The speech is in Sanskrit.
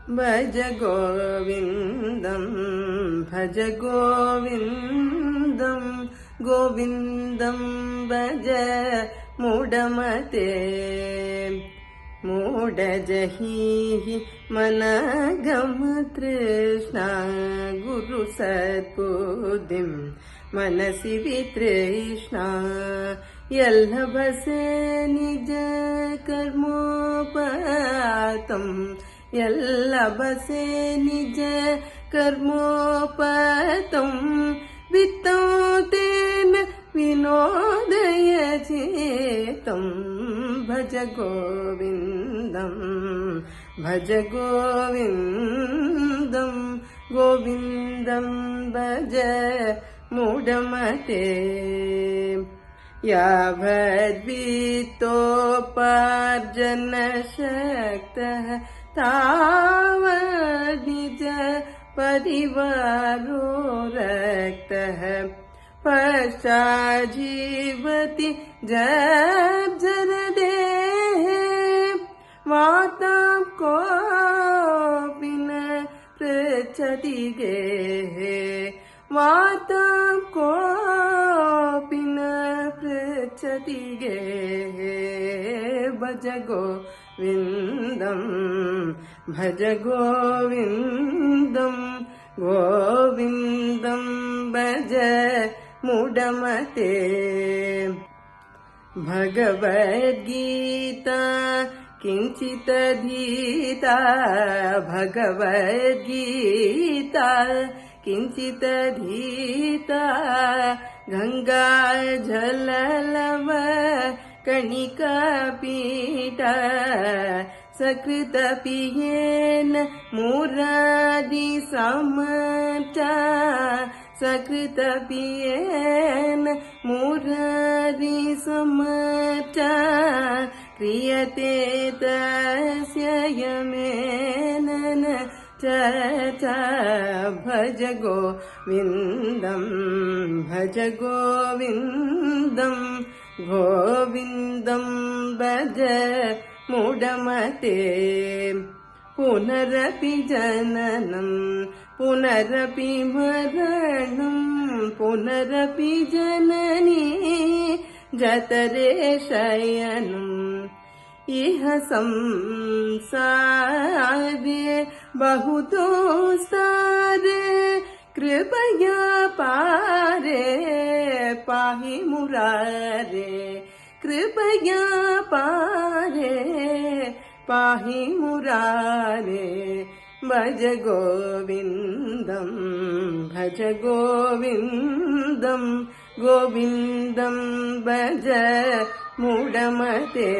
भज गोविन्दं भज गोविन्दं गोविन्दं भज मूढमते मूढजहि मनगम तृष्णा गुरु सत्बुद्धिं मनसि वितृष्णा यल्लभसे निज कर्मोपतम् यल्लभसे निज कर्मोपतम् वित्तं तेन विनोदय चेतम् भज गोविन्दं भज गोविन्दं गोविन्दं भज मूढमते यावद्वित्तोपार्जनशक्तः तावद् निज परिवारो रक्तः पश्चाज्जीवति जर्जरदेः वातां कोऽपि न पृच्छति गेः वातां कोऽपि न पृच्छति गेः भज गोविन्दं भज गोविन्दं गोविन्दं भज मूढमते भगवद्गीता किञ्चिदधीता भगवद्गीता किञ्चिदधीता गङ्गाजललव कणिकापीठा सकृतपियेन मुरारिसमर्चा सकृतपियेन मुरारिसमर्चा क्रियते तस्य यमेन चर्चा भज गोविन्दं भज गोविन्दं गोविन्दं भज मूढमते पुनरपि जननं पुनरपि मरणं पुनरपि जननी जतरे शयनम् इह संसारे बहुदोस्तारे कृपया पारे पाहि मुरारे कृपया पारे पाहि मुरारे भज गोविन्दं भज गोविन्दं गोविन्दं भज मूढमते।